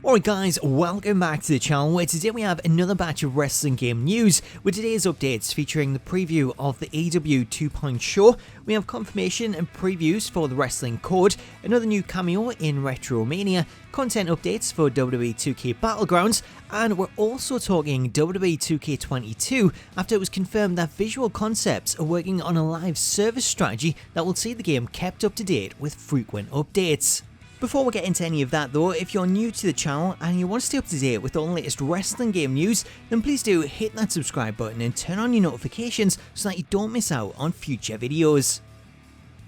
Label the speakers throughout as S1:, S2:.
S1: Alright guys, welcome back to the channel where today we have another batch of wrestling game news with today's updates featuring the preview of the AEW 2.0 show. We have confirmation and previews for the wrestling code, another new cameo in Retromania, content updates for WWE 2K Battlegrounds, and we're also talking WWE 2K22 after it was confirmed that Visual Concepts are working on a live service strategy that will see the game kept up to date with frequent updates. Before we get into any of that though, if you're new to the channel and you want to stay up to date with all the latest wrestling game news, then please do hit that subscribe button and turn on your notifications so that you don't miss out on future videos.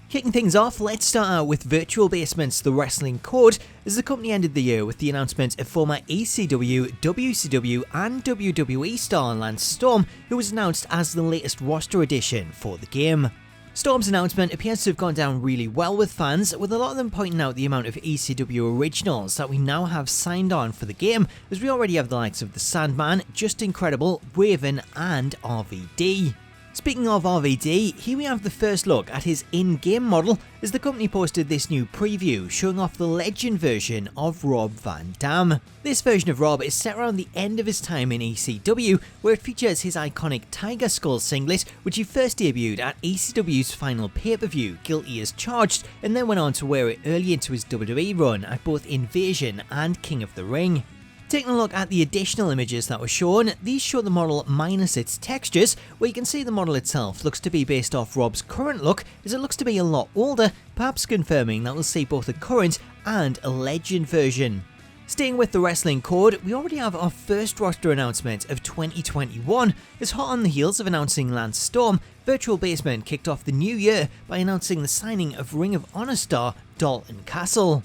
S1: Kicking things off, let's start out with Virtual Basement's The Wrestling Code, as the company ended the year with the announcement of former ECW, WCW and WWE star Lance Storm, who was announced as the latest roster addition for the game. Storm's announcement appears to have gone down really well with fans, with a lot of them pointing out the amount of ECW originals that we now have signed on for the game, as we already have the likes of the Sandman, Just Incredible, Raven and RVD. Speaking of RVD, here we have the first look at his in-game model as the company posted this new preview showing off the legend version of Rob Van Dam. This version of Rob is set around the end of his time in ECW, where it features his iconic Tiger Skull singlet, which he first debuted at ECW's final pay-per-view, Guilty as Charged, and then went on to wear it early into his WWE run at both Invasion and King of the Ring. Taking a look at the additional images that were shown, these show the model minus its textures, where you can see the model itself looks to be based off Rob's current look, as it looks to be a lot older, perhaps confirming that we'll see both a current and a legend version. Staying with the wrestling code, we already have our first roster announcement of 2021, as hot on the heels of announcing Lance Storm, Virtual Basement kicked off the new year by announcing the signing of Ring of Honor star Dalton Castle.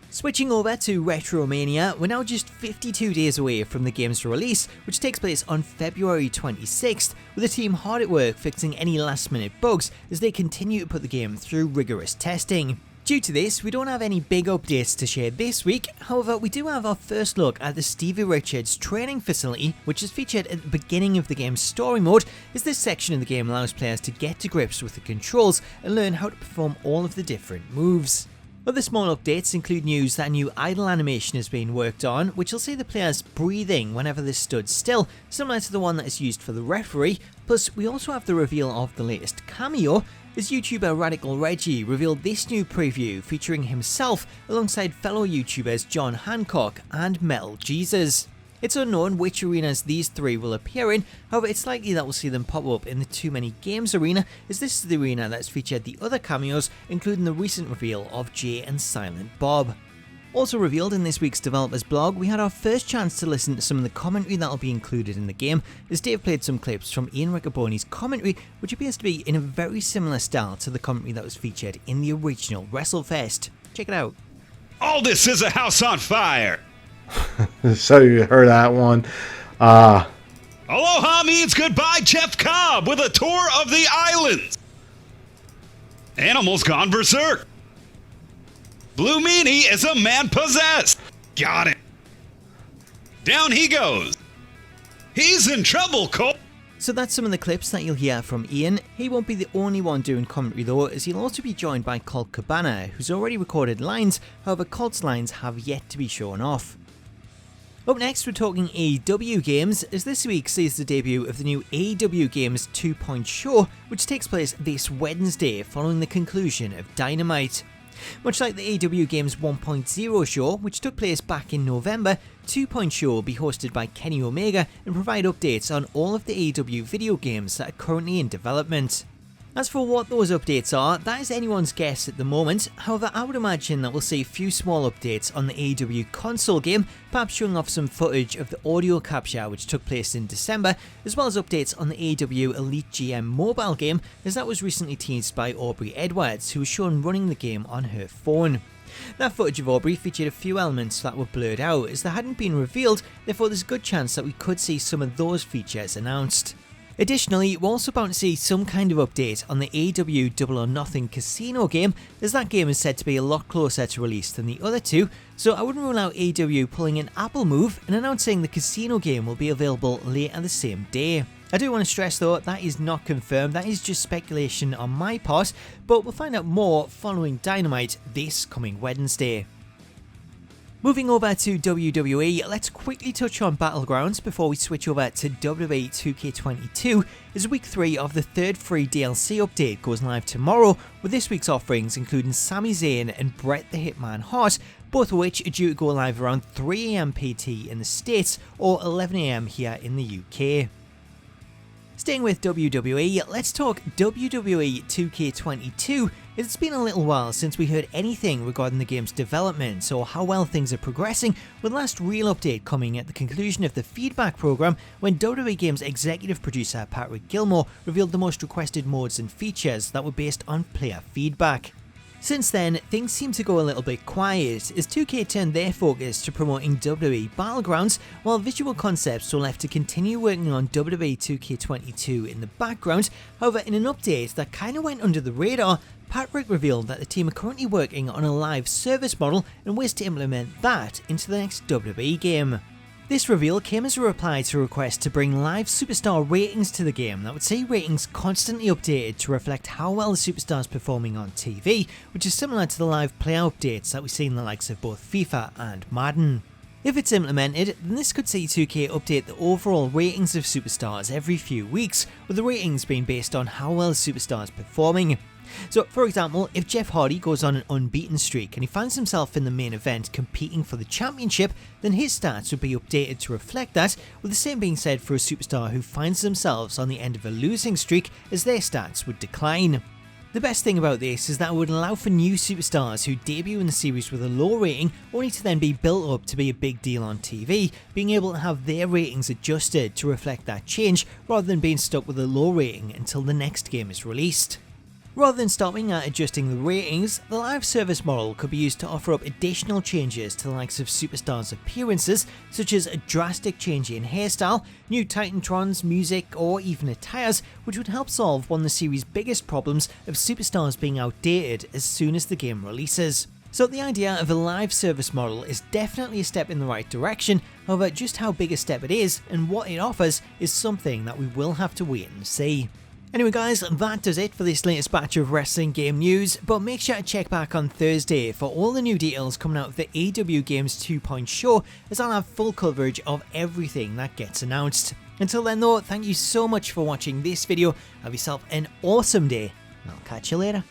S1: Switching over to Retromania, we're now just 52 days away from the game's release, which takes place on February 26th, with the team hard at work fixing any last minute bugs as they continue to put the game through rigorous testing. Due to this, we don't have any big updates to share this week, however we do have our first look at the Stevie Richards training facility, which is featured at the beginning of the game's story mode, as this section of the game allows players to get to grips with the controls and learn how to perform all of the different moves. Other small updates include news that a new idle animation has been worked on, which will see the players breathing whenever they stood still, similar to the one that is used for the referee. Plus, we also have the reveal of the latest cameo, as YouTuber Radical Reggie revealed this new preview featuring himself alongside fellow YouTubers John Hancock and Metal Jesus. It's unknown which arenas these three will appear in, however it's likely that we'll see them pop up in the Too Many Games arena, as this is the arena that's featured the other cameos, including the recent reveal of Jay and Silent Bob. Also revealed in this week's developers blog, we had our first chance to listen to some of the commentary that will be included in the game, as Dave played some clips from Ian Riccoboni's commentary, which appears to be in a very similar style to the commentary that was featured in the original WrestleFest. Check it out.
S2: All this is a house on fire!
S3: So you heard that one.
S2: Aloha means goodbye, Jeff Cobb, with a tour of the islands. Animals gone berserk. Blue Meanie is a man possessed. Got it. Down he goes. He's in trouble, Cole.
S1: So that's some of the clips that you'll hear from Ian. He won't be the only one doing commentary though, as he'll also be joined by Colt Cabana, who's already recorded lines, however Colt's lines have yet to be shown off. Up next, we're talking AEW Games, as this week sees the debut of the new AEW Games 2.0 show, which takes place this Wednesday following the conclusion of Dynamite. Much like the AEW Games 1.0 show, which took place back in November, 2.0 will be hosted by Kenny Omega and provide updates on all of the AEW video games that are currently in development. As for what those updates are, that is anyone's guess at the moment, however I would imagine that we'll see a few small updates on the AEW console game, perhaps showing off some footage of the audio capture which took place in December, as well as updates on the AEW Elite GM mobile game, as that was recently teased by Aubrey Edwards, who was shown running the game on her phone. That footage of Aubrey featured a few elements that were blurred out as they hadn't been revealed, therefore there's a good chance that we could see some of those features announced. Additionally, we're also about to see some kind of update on the AEW Double or Nothing casino game, as that game is said to be a lot closer to release than the other two, so I wouldn't rule out AEW pulling an Apple move and announcing the casino game will be available later the same day. I do want to stress though, that is not confirmed, that is just speculation on my part, but we'll find out more following Dynamite this coming Wednesday. Moving over to WWE, let's quickly touch on Battlegrounds before we switch over to WWE 2K22, as week 3 of the third free DLC update goes live tomorrow, with this week's offerings including Sami Zayn and Bret the Hitman Hart, both of which are due to go live around 3 AM PT in the States or 11 AM here in the UK. Staying with WWE, let's talk WWE 2K22. It's been a little while since we heard anything regarding the game's development or how well things are progressing, with the last real update coming at the conclusion of the feedback program when WWE Games executive producer Patrick Gilmore revealed the most requested modes and features that were based on player feedback. Since then, things seem to go a little bit quiet as 2K turned their focus to promoting WWE Battlegrounds, while Visual Concepts were left to continue working on WWE 2K22 in the background. However, in an update that kinda went under the radar, Patrick revealed that the team are currently working on a live service model and ways to implement that into the next WWE game. This reveal came as a reply to a request to bring live superstar ratings to the game that would see ratings constantly updated to reflect how well the superstars performing on TV, which is similar to the live player updates that we see in the likes of both FIFA and Madden. If it's implemented, then this could see 2K update the overall ratings of superstars every few weeks, with the ratings being based on how well the superstar is performing. So, for example, if Jeff Hardy goes on an unbeaten streak and he finds himself in the main event competing for the championship, then his stats would be updated to reflect that, with the same being said for a superstar who finds themselves on the end of a losing streak, as their stats would decline. The best thing about this is that it would allow for new superstars who debut in the series with a low rating, only to then be built up to be a big deal on TV, being able to have their ratings adjusted to reflect that change, rather than being stuck with a low rating until the next game is released. Rather than stopping at adjusting the ratings, the live service model could be used to offer up additional changes to the likes of superstars' appearances, such as a drastic change in hairstyle, new Titantrons, music, or even attires, which would help solve one of the series' biggest problems of superstars being outdated as soon as the game releases. So the idea of a live service model is definitely a step in the right direction, however just how big a step it is and what it offers is something that we will have to wait and see. Anyway guys, that does it for this latest batch of wrestling game news, but make sure to check back on Thursday for all the new details coming out of the AEW Games 2.0 show, as I'll have full coverage of everything that gets announced. Until then though, thank you so much for watching this video, have yourself an awesome day, and I'll catch you later.